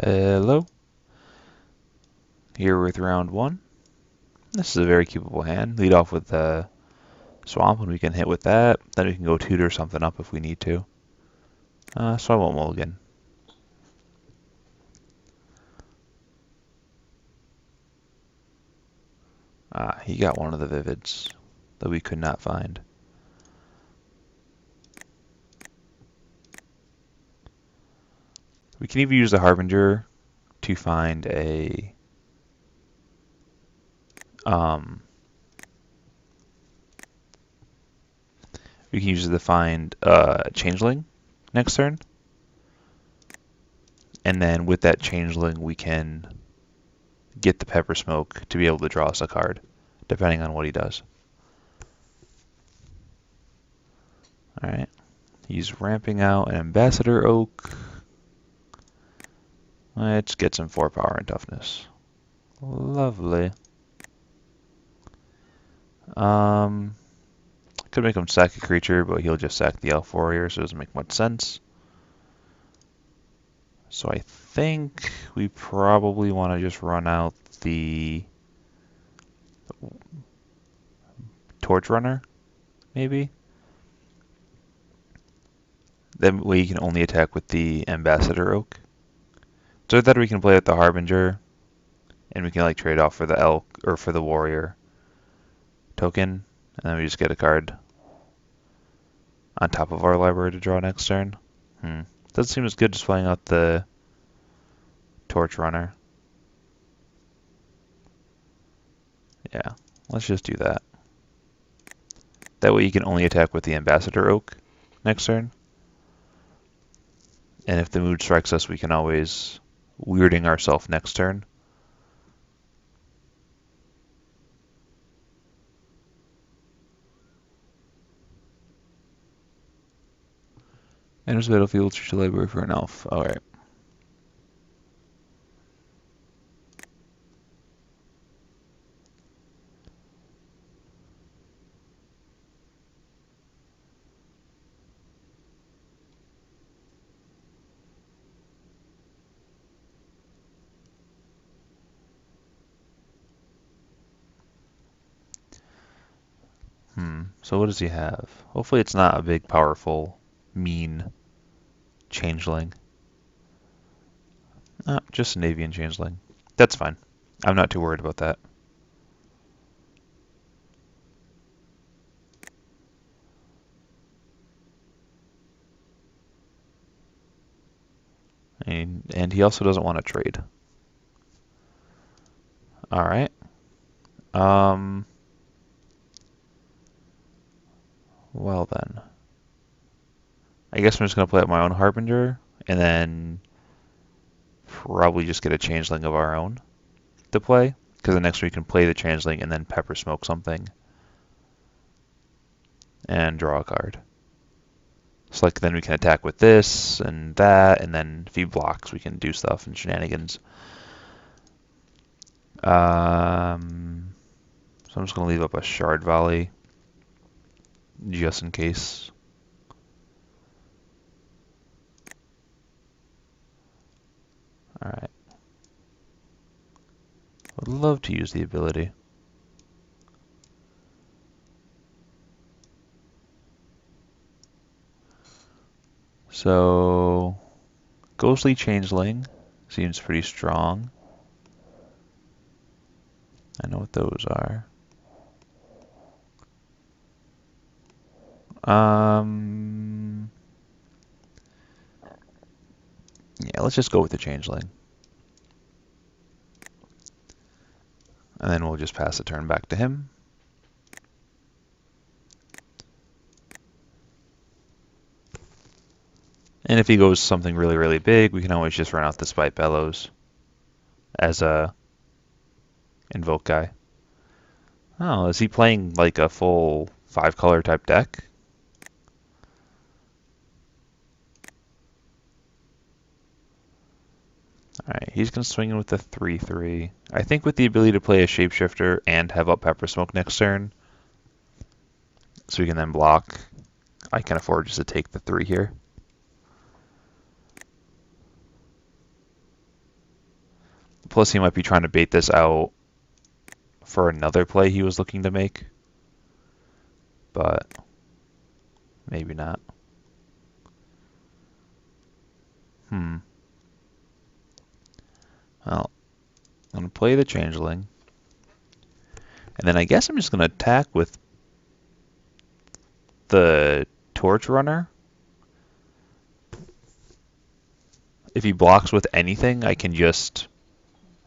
Hello, here with round one. This is a very keepable hand. Lead off with the swamp, and we can hit with that. Then we can go tutor something up if we need to. So I won't mulligan. He got one of the vivids that we could not find. We can even use the Harbinger to find a we can use it to find Changeling next turn. And then with that Changeling we can get the Pepper Smoke to be able to draw us a card, depending on what he does. Alright. He's ramping out an Ambassador Oak. Let's get some 4 power and toughness. Lovely. Could make him sack a creature, but he'll just sack the Elf Warrior, so it doesn't make much sense. So I think we probably want to just run out the Torch Runner, maybe? Then we can only attack with the Ambassador Oak. So that we can play with the Harbinger, and we can like trade off for the Elk or for the Warrior token, and then we just get a card on top of our library to draw next turn. Doesn't seem as good just playing out the Torch Runner. Yeah, let's just do that. That way you can only attack with the Ambassador Oak next turn. And if the mood strikes us, we can always weirding ourselves next turn. Enters battlefield, choose a library for an elf. Alright. So what does he have? Hopefully it's not a big, powerful, mean changeling. Just an avian changeling. That's fine. I'm not too worried about that. And he also doesn't want to trade. Alright. Well then. I guess I'm just going to play up my own Harbinger, and then probably just get a Changeling of our own to play, because the next we can play the Changeling and then Pepper Smoke something and draw a card. So like then we can attack with this and that, and then if he blocks we can do stuff and shenanigans. So I'm just going to leave up a Shard Volley just in case. Alright. Would love to use the ability. So, Ghostly Changeling seems pretty strong. I know what those are. Yeah, let's just go with the Changeling. And then we'll just pass the turn back to him. And if he goes something really, really big, we can always just run out the Spite Bellows as a invoke guy. Oh, is he playing like a full 5-color type deck? Alright, he's going to swing in with the 3/3. I think with the ability to play a Shapeshifter and have up Pepper Smoke next turn, so we can then block, I can afford just to take the 3 here. Plus, he might be trying to bait this out for another play he was looking to make. But maybe not. Well, I'm going to play the Changeling. And then I guess I'm just going to attack with the Torch Runner. If he blocks with anything, I can just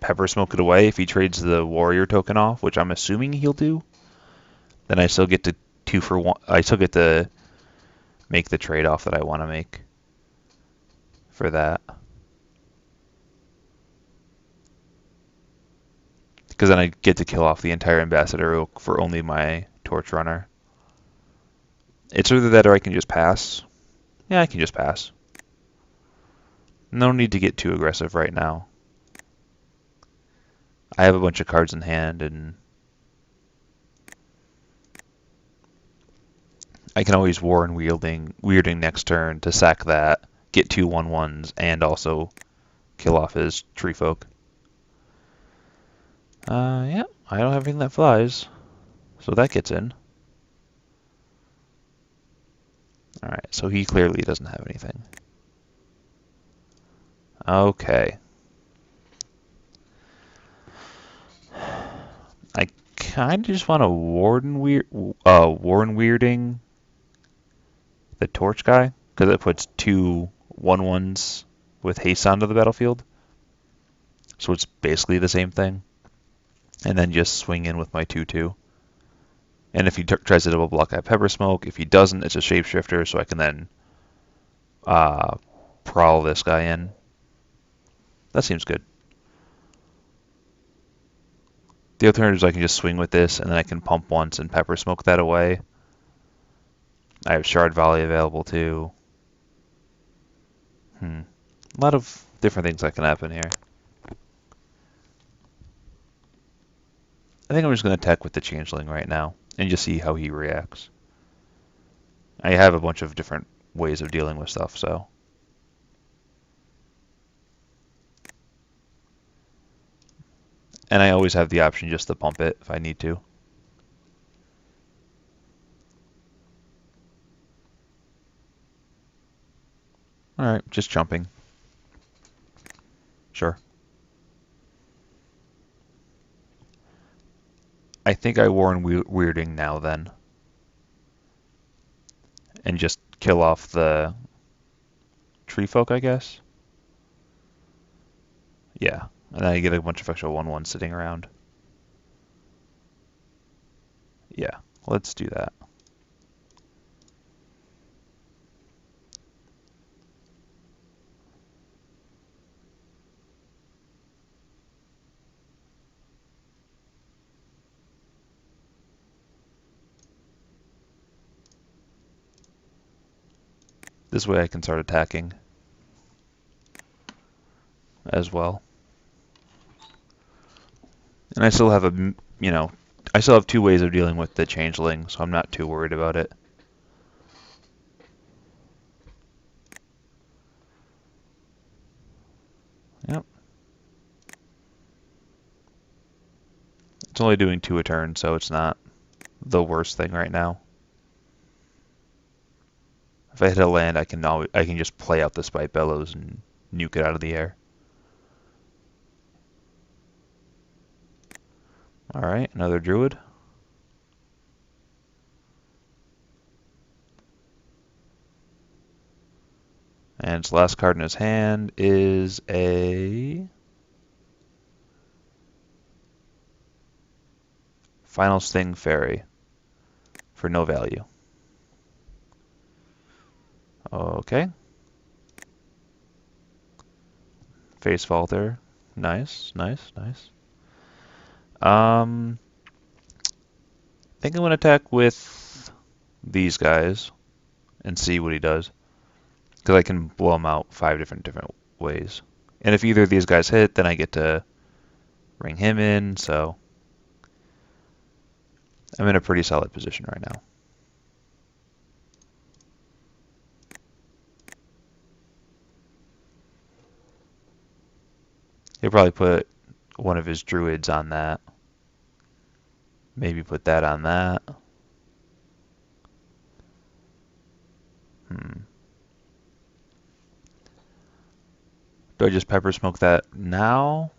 Pepper Smoke it away. If he trades the Warrior token off, which I'm assuming he'll do, then I still get to 2 for 1. I still get to make the trade-off that I want to make for that. Because then I get to kill off the entire Ambassador Oak for only my Torch Runner. It's either that or I can just pass. Yeah, I can just pass. No need to get too aggressive right now. I have a bunch of cards in hand, and I can always Warren Weirding next turn to sack that, get 2 1/1s, and also kill off his Tree Folk. Yeah, I don't have anything that flies, so that gets in. Alright, so he clearly doesn't have anything. Okay. I kind of just want to Warren Weirding the Torch guy, because it puts 2 1/1s with haste onto the battlefield. So it's basically the same thing. And then just swing in with my 2/2. And if he tries to double block, I have Pepper Smoke. If he doesn't, it's a Shapeshifter, so I can then prowl this guy in. That seems good. The alternative is I can just swing with this, and then I can pump once and Pepper Smoke that away. I have Shard Volley available too. A lot of different things that can happen here. I think I'm just going to attack with the Changeling right now and just see how he reacts. I have a bunch of different ways of dealing with stuff, so. And I always have the option just to pump it if I need to. Alright, just jumping. Sure. I think I Warren Weirding now then. And just kill off the Tree Folk, I guess. Yeah, and then I get a bunch of extra 1/1 sitting around. Yeah, let's do that. This way I can start attacking as well. And I still have I still have 2 ways of dealing with the Changeling, so I'm not too worried about it. Yep. It's only doing 2 a turn, so it's not the worst thing right now. If I hit a land, I can just play out the Spite Bellows and nuke it out of the air. Alright, another Druid. And its last card in his hand is a Final Sting Fairy for no value. Okay. Face Falter. Nice, nice, nice. I think I'm going to attack with these guys and see what he does. Because I can blow him out 5 different ways. And if either of these guys hit, then I get to ring him in, so I'm in a pretty solid position right now. He'll probably put one of his druids on that. Maybe put that on that. Hmm. Do I just pepper smoke that now?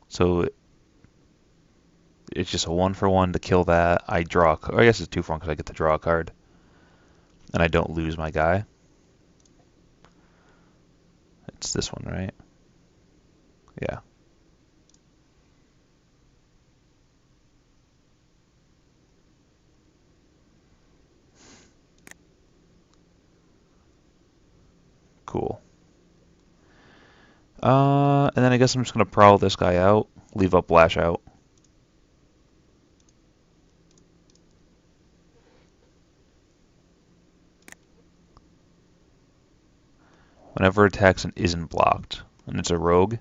So it's just a 1-for-1 to kill that. I draw. I guess it's 2-for-1 because I get to draw a card, and I don't lose my guy. It's this one, right? Yeah. Cool. And then I guess I'm just gonna prowl this guy out, leave up Lash Out. Whenever it attacks and isn't blocked, and it's a rogue.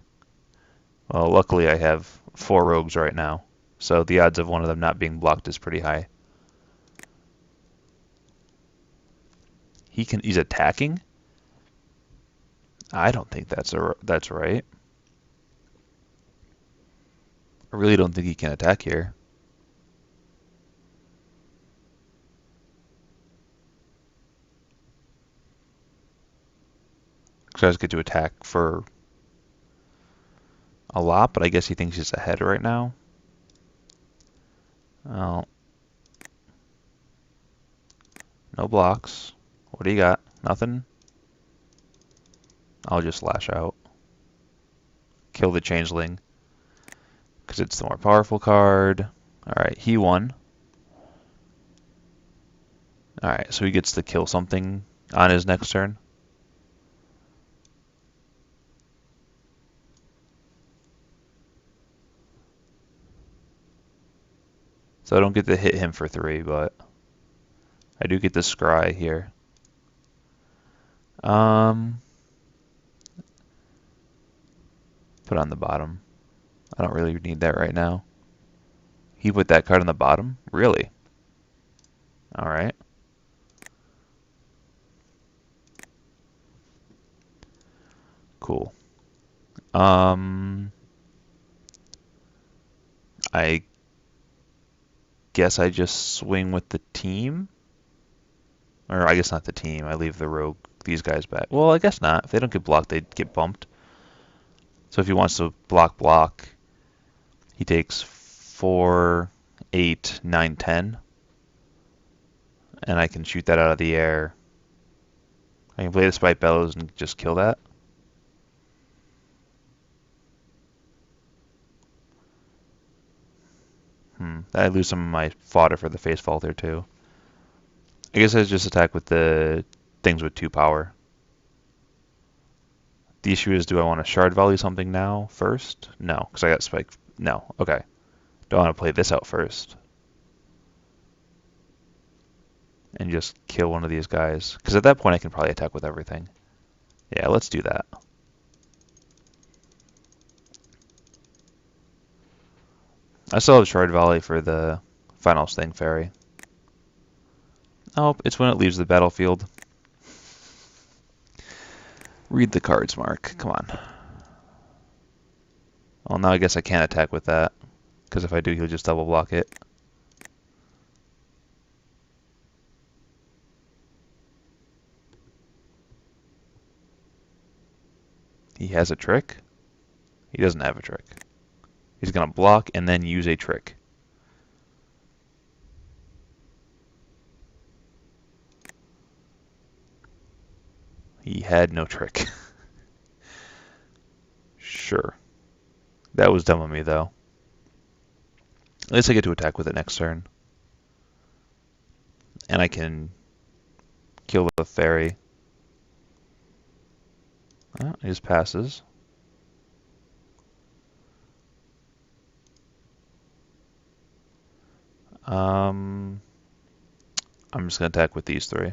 Well, luckily I have 4 rogues right now, so the odds of one of them not being blocked is pretty high. He's attacking? I don't think that's right. I really don't think he can attack here. Because I just get to attack for a lot, but I guess he thinks he's ahead right now. Oh, no blocks. What do you got? Nothing? I'll just Lash Out. Kill the Changeling. Because it's the more powerful card. Alright, he won. Alright, so he gets to kill something on his next turn. So I don't get to hit him for 3, but I do get to scry here. Put on the bottom. I don't really need that right now. He put that card on the bottom? Really? Alright. Cool. I guess I just swing with the team? Or I guess not the team. I leave the rogue, these guys back. Well, I guess not. If they don't get blocked, they get bumped. So if he wants to block, he takes 4, 8, 9, 10. And I can shoot that out of the air. I can play the Spite Bellows and just kill that. I lose some of my fodder for the Face Vaulter too. I guess I just attack with the things with 2 power. The issue is, do I want to Shard Volley something now first? No, because I got Spike. No, okay. Do I want to play this out first? And just kill one of these guys? Because at that point I can probably attack with everything. Yeah, let's do that. I still have Shard Volley for the final Sting Fairy. Oh, it's when it leaves the battlefield. Read the cards, Mark. Come on. Well, now I guess I can't attack with that. Because if I do, he'll just double block it. He has a trick? He doesn't have a trick. He's going to block and then use a trick. He had no trick. Sure. That was dumb of me, though. At least I get to attack with it next turn. And I can kill the fairy. Oh, he just passes. I'm just going to attack with these 3.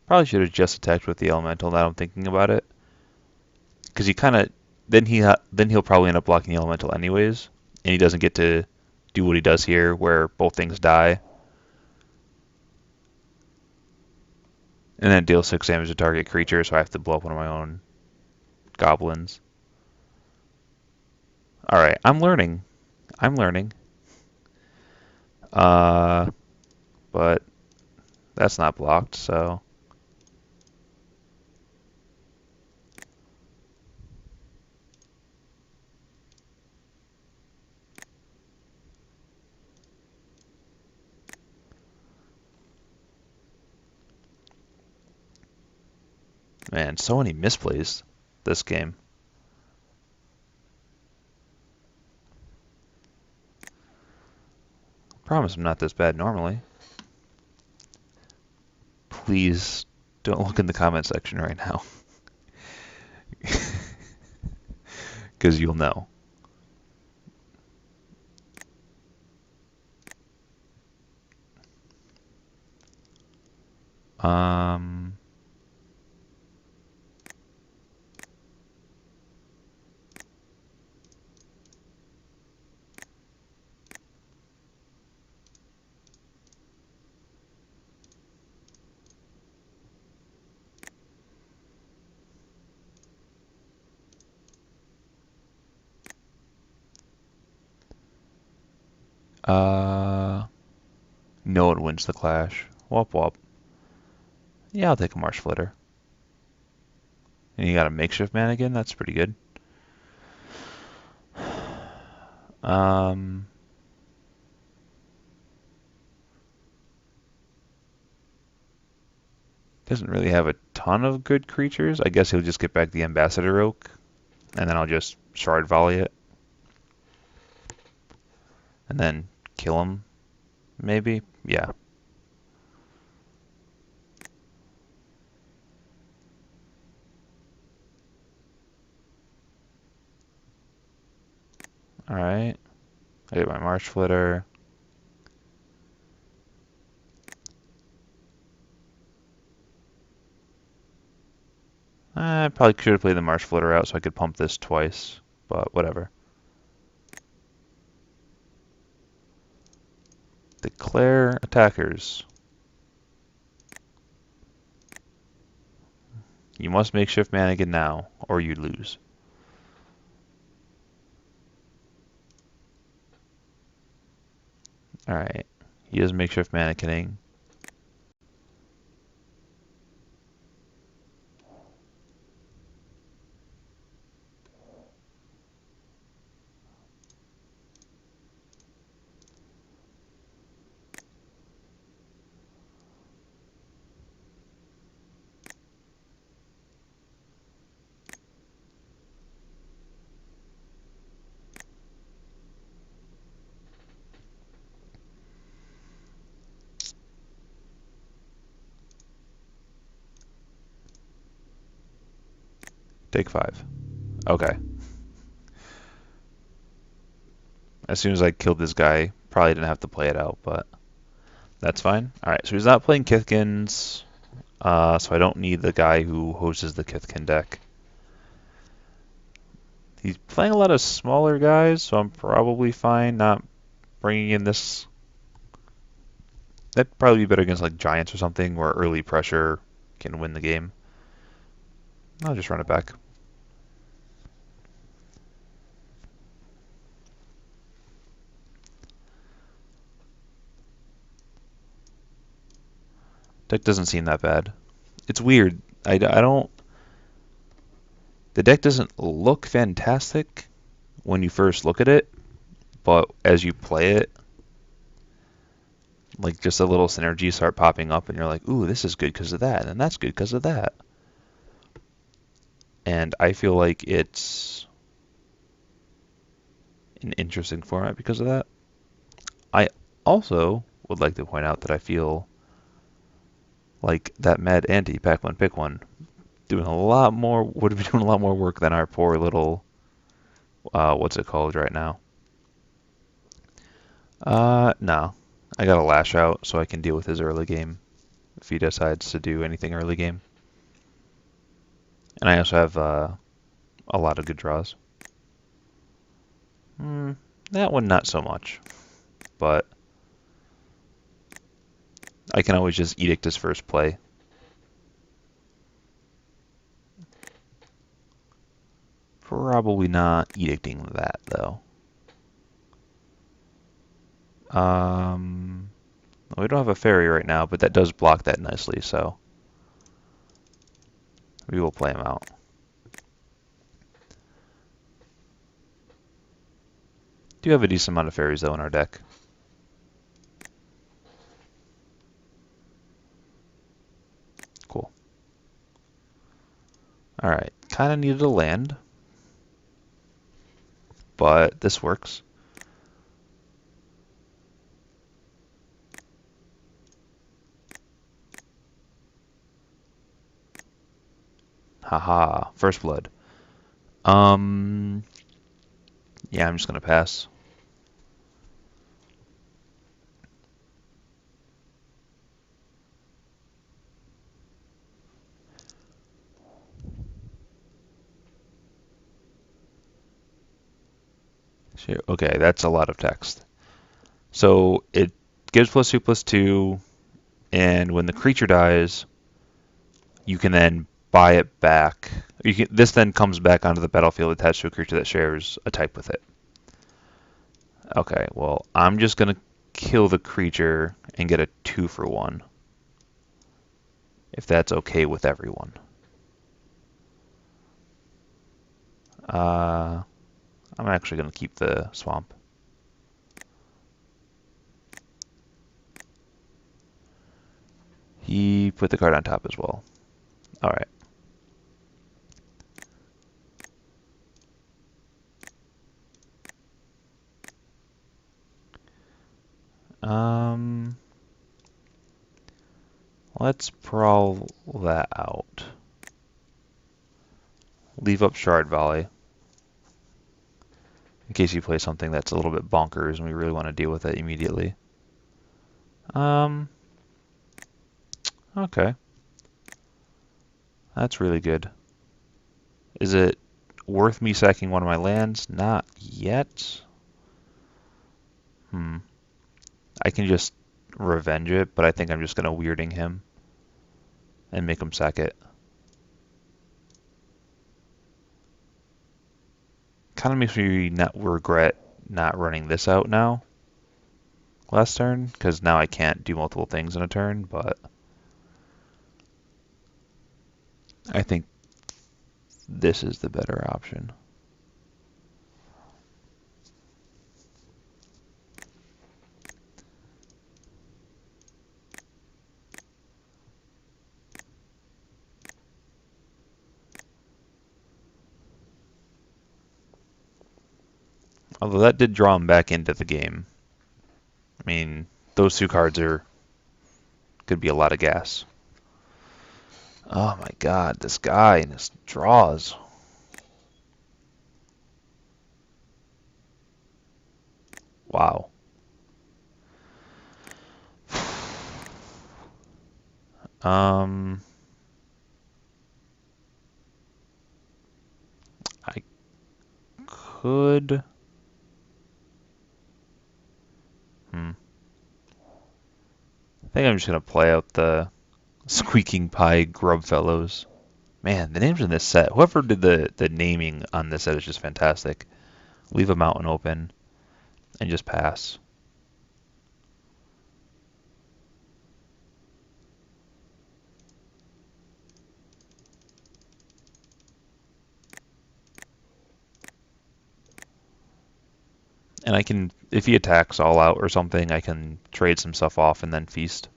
Probably should have just attacked with the elemental now I'm thinking about it. Because he kind of then he'll probably end up blocking the elemental anyways, and he doesn't get to do what he does here, where both things die, and then deal 6 damage to target creature. So I have to blow up one of my own goblins. All right, I'm learning. I'm learning. Uh, but that's not blocked, so man, so many misplays this game. Promise I'm not this bad normally. Please don't look in the comment section right now, because you'll know. Um, uh, no one wins the clash. Wop wop. Yeah, I'll take a Marsh Flitter. And you got a makeshift man again? That's pretty good. Um, doesn't really have a ton of good creatures. I guess he'll just get back the Ambassador Oak, and then I'll just Shard Volley it, and then kill him, maybe? Yeah. Alright. I get my Marsh Flitter. I probably should have played the Marsh Flitter out so I could pump this twice, but whatever. Declare attackers. You must makeshift Mannequin now, or you lose. Alright. He is makeshift mannequining. Take 5. Okay. As soon as I killed this guy, probably didn't have to play it out, but that's fine. Alright, so he's not playing Kithkins, so I don't need the guy who hosts the Kithkin deck. He's playing a lot of smaller guys, so I'm probably fine not bringing in this. That'd probably be better against like Giants or something, where early pressure can win the game. I'll just run it back. Deck doesn't seem that bad. It's weird. I don't. The deck doesn't look fantastic when you first look at it, but as you play it, like just a little synergy start popping up, and you're like, "Ooh, this is good because of that, and that's good because of that." And I feel like it's an interesting format because of that. I also would like to point out that I feel like that Mad Anti Pack One Pick One doing a lot more would be doing a lot more work than our poor little what's it called right now? No. I got to lash out so I can deal with his early game if he decides to do anything early game. And I also have a lot of good draws. That one not so much, but I can always just edict his first play. Probably not edicting that though. We don't have a fairy right now, but that does block that nicely, so we will play him out. Do have a decent amount of fairies though in our deck. Cool. Alright, kind of needed a land, but this works. Haha, first blood. Yeah, I'm just gonna pass. Sure. Okay, that's a lot of text. So it gives +2/+2, and when the creature dies, you can then buy it back. This then comes back onto the battlefield attached to a creature that shares a type with it. Okay, well, I'm just gonna kill the creature and get a 2-for-1, if that's okay with everyone. I'm actually gonna keep the swamp. He put the card on top as well. All right. Let's prowl that out. Leave up Shard Volley in case you play something that's a little bit bonkers and we really want to deal with it immediately. Okay. That's really good. Is it worth me sacking one of my lands? Not yet. I can just revenge it, but I think I'm just going to weirding him and make him sack it. Kind of makes me not regret not running this out now last turn, because now I can't do multiple things in a turn, but I think this is the better option. Although that did draw him back into the game. I mean, those two cards could be a lot of gas. Oh my god, this guy and his draws. Wow. I could. I think I'm just gonna play out the Squeaking Pie Grub Fellows. Man, the names in this set. Whoever did the naming on this set is just fantastic. Leave a mountain open and just pass. And I can, if he attacks all out or something, I can trade some stuff off and then feast.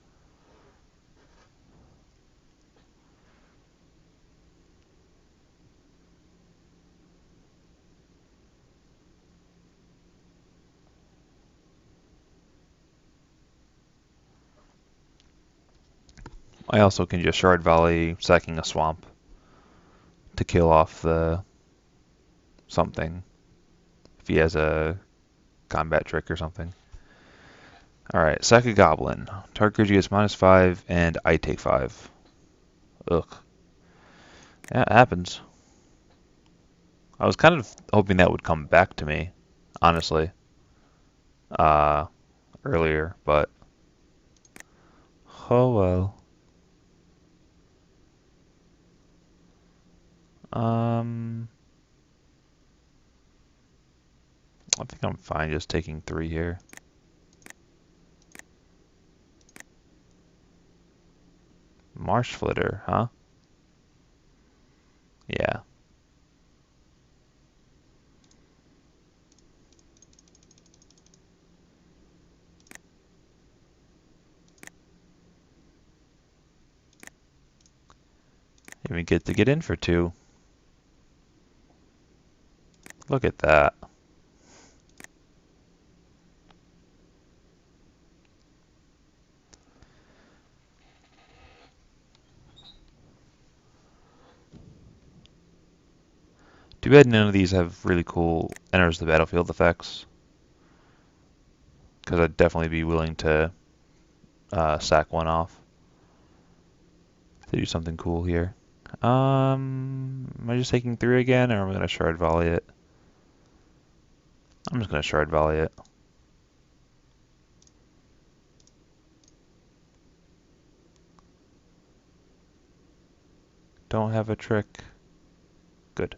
I also can just Shard Volley, sacking a swamp to kill off the something if he has a combat trick or something. Alright, sack a goblin. Target creature gets -5 and I take 5. Ugh. Yeah, it happens. I was kind of hoping that would come back to me, honestly, uh, earlier, but oh well. Um, I think I'm fine just taking 3 here. Marsh flitter, huh? Yeah. Even get to get in for 2. Look at that. Too bad none of these have really cool enters the battlefield effects, because I'd definitely be willing to sack one off to do something cool here. Am I just taking 3 again, or am I going to shard volley it? I'm just going to shard volley it. Don't have a trick. Good.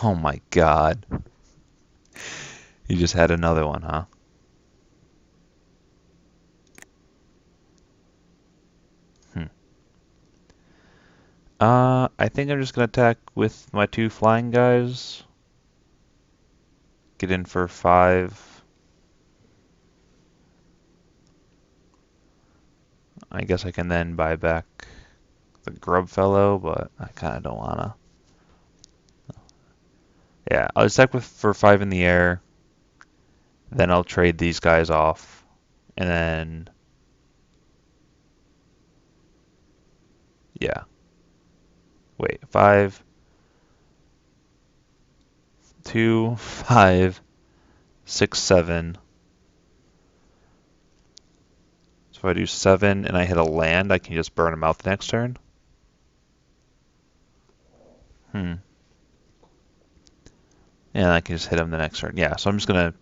Oh my god. You just had another one, huh? Hmm. I think I'm just gonna attack with my 2 flying guys. Get in for 5. I guess I can then buy back the grub fellow, but I kind of don't wanna. Yeah, I'll attack with for 5 in the air. Then I'll trade these guys off, and then yeah. Wait, 5, 2, 5, 6, 7. So if I do 7 and I hit a land, I can just burn them out the next turn. Hmm. And I can just hit him the next turn. Yeah, so I'm just gonna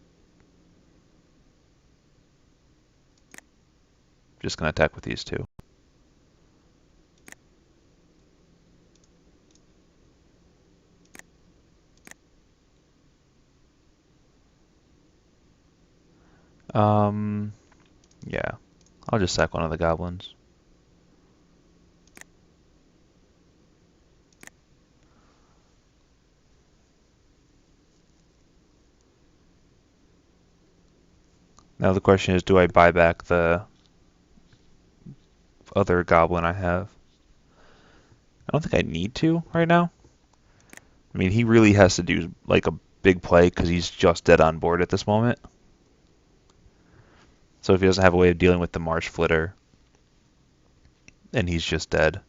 attack with these 2. Um, yeah, I'll just sack one of the goblins. Now the question is, do I buy back the other goblin I have? I don't think I need to right now. I mean, he really has to do like a big play because he's just dead on board at this moment. So if he doesn't have a way of dealing with the marsh flitter, then he's just dead.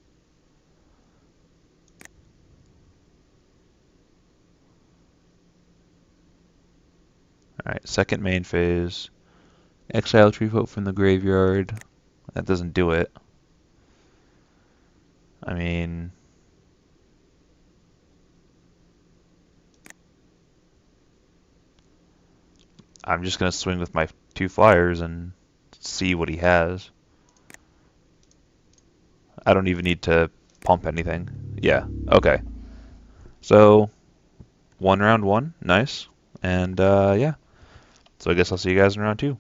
Alright, second main phase. Exile tree folk from the graveyard. That doesn't do it. I mean, I'm just going to swing with my 2 flyers and see what he has. I don't even need to pump anything. Yeah, okay. So, 1 round 1, nice. And yeah, so I guess I'll see you guys in round 2.